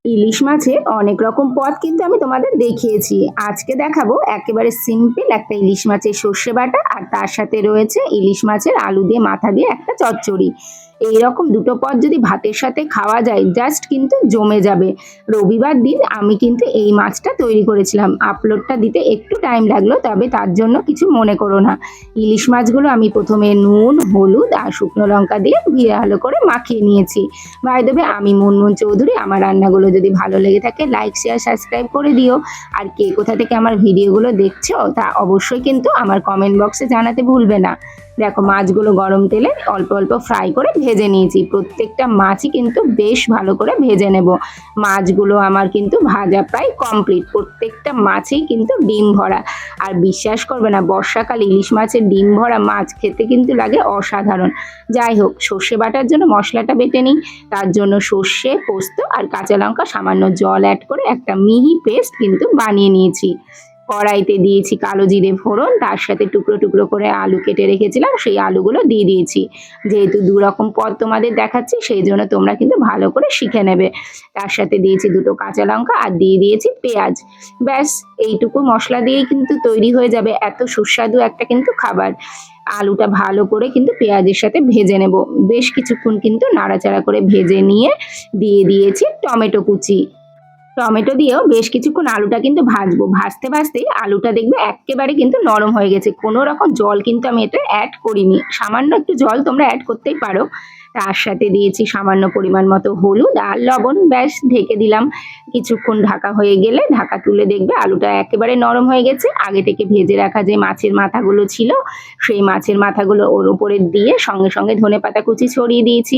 ইলিশ মাছের অনেক রকম পদ কিন্তু আমি তোমাদের দেখিয়েছি। আজকে দেখাবো একেবারে সিম্পল একটা ইলিশ মাছের সর্ষে বাটা, আর তার সাথে রয়েছে ইলিশ মাছের আলু দিয়ে মাথা দিয়ে একটা চচ্চড়ি। এইরকম দুটো পদ যদি ভাতের সাথে খাওয়া যায় জাস্ট কিন্তু জমে যাবে। রবিবার দিন আমি কিন্তু এই মাছটা তৈরি করেছিলাম। আপলোডটা দিতে একটু টাইম লাগলো, তবে তার জন্য কিছু মনে করো না। ইলিশ মাছগুলো আমি প্রথমে নুন, হলুদ আর শুকনো লঙ্কা দিয়ে ভালো করে মাখিয়ে নিয়েছি। বাই দ্য ওয়ে, আমি মুনমুন চৌধুরী। আমার রান্নাগুলো যদি ভালো লেগে থাকে লাইক, শেয়ার, সাবস্ক্রাইব করে দিও। আর কে কোথা থেকে আমার ভিডিওগুলো দেখছো তা অবশ্যই কিন্তু আমার কমেন্ট বক্সে জানাতে ভুলবে না। দেখো, মাছগুলো গরম তেলে অল্প অল্প ফ্রাই করে ভেজে নিয়েছি। প্রত্যেকটা মাছই কিন্তু বেশ ভালো করে ভেজে নেব। মাছগুলো আমার কিন্তু ভাজা প্রায় কমপ্লিট। প্রত্যেকটা মাছেই কিন্তু ডিম ভরা। আর বিশ্বাস করবে না, বর্ষাকালে ইলিশ মাছের ডিম ভরা মাছ খেতে কিন্তু লাগে অসাধারণ। যাই হোক, সর্ষে বাটার জন্য মশলাটা বেটে নিই। তার জন্য সর্ষে, পোস্ত আর কাঁচা লঙ্কা সামান্য জল অ্যাড করে একটা মিহি পেস্ট কিন্তু বানিয়ে নিয়েছি। কড়াইতে দিয়েছি কালো জিরে ফোড়ন, তার সাথে টুকরো টুকরো করে আলু কেটে রেখেছিলাম, সেই আলুগুলো দিয়ে দিয়েছি। যেহেতু দু রকম পদ তোমাদের দেখাচ্ছি, সেই জন্য তোমরা কিন্তু ভালো করে শিখে নেবে। তার সাথে দিয়েছি দুটো কাঁচা লঙ্কা আর দিয়ে দিয়েছি পেঁয়াজ। ব্যাস, এইটুকু মশলা দিয়েই কিন্তু তৈরি হয়ে যাবে এত সুস্বাদু একটা কিন্তু খাবার। আলুটা ভালো করে কিন্তু পেঁয়াজের সাথে ভেজে নেব। বেশ কিছুক্ষণ কিন্তু নাড়াচাড়া করে ভেজে নিয়ে দিয়ে দিয়েছি টমেটো কুচি। টমেটো দিয়েও বেশ কিছুক্ষণ আলুটা কিন্তু ভাজবো। ভাজতে ভাজতেই আলুটা দেখবে একেবারে কিন্তু নরম হয়ে গেছে। কোনো রকম জল কিন্তু আমি এতে অ্যাড করিনি। সামান্য একটু জল তোমরা অ্যাড করতেই পারো। তার সাথে দিয়েছি সামান্য পরিমাণ মতো হলুদ আর লবণ। ব্যাস, ঢেকে দিলাম। কিছুক্ষণ ঢাকা হয়ে গেলে ঢাকা তুলে দেখবে আলুটা একেবারে নরম হয়ে গেছে। আগে থেকে ভেজে রাখা যে মাছের মাথাগুলো ছিল, সেই মাছের মাথাগুলো ওর উপরে দিয়ে সঙ্গে সঙ্গে ধনেপাতা কুচি ছড়িয়ে দিয়েছি।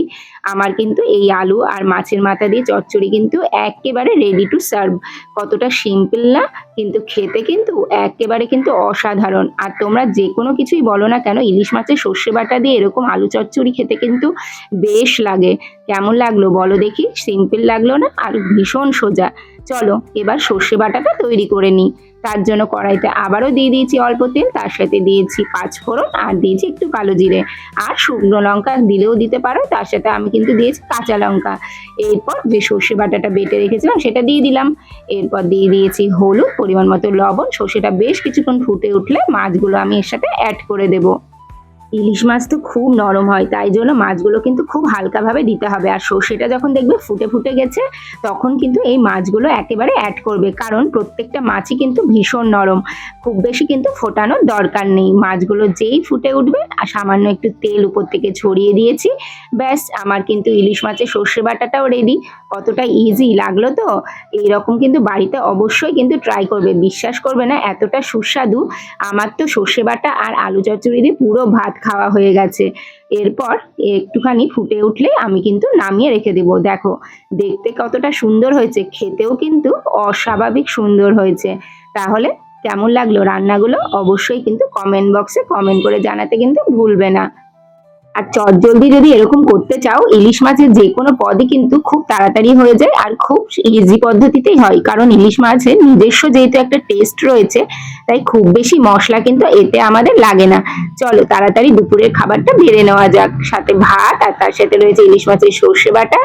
আমার কিন্তু এই আলু আর মাছের মাথা দিয়ে চচ্চড়ি কিন্তু একেবারে রেডি টু সার্ভ। কতটা সিম্পল না, কিন্তু খেতে কিন্তু একেবারে কিন্তু অসাধারণ। আর তোমরা যে কোনো কিছুই বলো না কেন, ইলিশ মাছের সর্ষে বাটা দিয়ে এরকম আলু চচ্চড়ি খেতে কিন্তু বেশ লাগে। কেমন লাগলো বলো দেখি? সিম্পল লাগলো না? আর ভীষণ সোজা। চলো এবার সর্ষে বাটাটা তৈরি করে নিই। তার জন্য কড়াইতে আবারও দিয়ে দিয়েছি অল্প তেল, তার সাথে দিয়েছি পাঁচফোড়ন আর দিয়েছি একটু কালো জিরে। আর শুকনো লঙ্কা দিলেও দিতে পারো, তার সাথে আমি কিন্তু দিয়েছি কাঁচা লঙ্কা। এরপর যে সর্ষে বাটাটা বেটে রেখেছিলাম সেটা দিয়ে দিলাম। এরপর দিয়ে দিয়েছি হলুদ, পরিমাণ মতো লবণ। সর্ষেটা বেশ কিছুক্ষণ ফুটে উঠলে মাছগুলো আমি এর সাথে অ্যাড করে দেবো। ইলিশ মাছ তো খুব নরম হয়, তাই জন্য মাছগুলো কিন্তু খুব হালকাভাবে দিতে হবে। আর সর্ষেটা যখন দেখবে ফুটে ফুটে গেছে, তখন কিন্তু এই মাছগুলো একেবারে অ্যাড করবে, কারণ প্রত্যেকটা মাছই কিন্তু ভীষণ নরম। খুব বেশি কিন্তু ফোটানোর দরকার নেই। মাছগুলো যেই ফুটে উঠবে আর সামান্য একটু তেল উপর থেকে ছড়িয়ে দিয়েছি। ব্যাস, আমার কিন্তু ইলিশ মাছের সর্ষে বাটাটাও রেডি। কতটা ইজি লাগলো তো? এইরকম কিন্তু বাড়িতে অবশ্যই কিন্তু ট্রাই করবে। বিশ্বাস করবে না, এতটা সুস্বাদু। আমার তো সর্ষে বাটা আর আলু চচ্চড়ি দিয়ে পুরো ভাত খাওয়া হয়ে গেছে। এরপর একটুখানি ফুটে উঠলে আমি কিন্তু নামিয়ে রেখে দেবো। দেখো, দেখতে কতটা সুন্দর হয়েছে, খেতেও কিন্তু অস্বাভাবিক সুন্দর হয়েছে। তাহলে কেমন লাগলো রান্নাগুলো অবশ্যই কিন্তু কমেন্ট বক্সে কমেন্ট করে জানাতে কিন্তু ভুলবে না। আর চটজলদি যদি এরকম করতে চাও, ইলিশ মাছের যে কোনো পদই কিন্তু খুব তাড়াতাড়ি হয়ে যায় আর খুব ইজি পদ্ধতিতেই হয়, কারণ ইলিশ মাছের নিজস্ব যেহেতু একটা টেস্ট রয়েছে, তাই খুব বেশি মশলা কিন্তু এতে আমাদের লাগে না। চলো তাড়াতাড়ি দুপুরের খাবারটা বেড়ে নেওয়া যাক। সাথে ভাত, আর তার সাথে রয়েছে ইলিশ মাছের সর্ষে বাটা,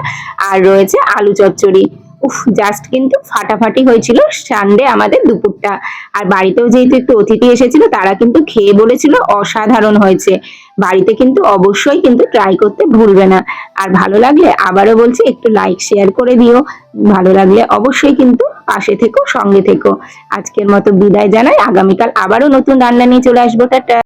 আর রয়েছে আলু চচ্চড়ি। উফ, জাস্ট কিন্তু ফাটাফাটি হয়েছিল সানডে আমাদের দুপুরটা। আর বাড়িতেও যেহেতু একটু অতিথি এসেছিল, তারা কিন্তু খেয়ে বলেছিল অসাধারণ হয়েছে। বাড়িতে কিন্তু অবশ্যই কিন্তু ট্রাই করতে ভুলবে না। আর ভালো লাগলে আবারও বলছি একটু লাইক শেয়ার করে দিও। ভালো লাগলে অবশ্যই কিন্তু পাশে থেকো, সঙ্গে থেকো। আজকের মতো বিদায় জানাই। আগামীকাল আবারও নতুন রান্না নিয়ে চলে আসবো। টাটা।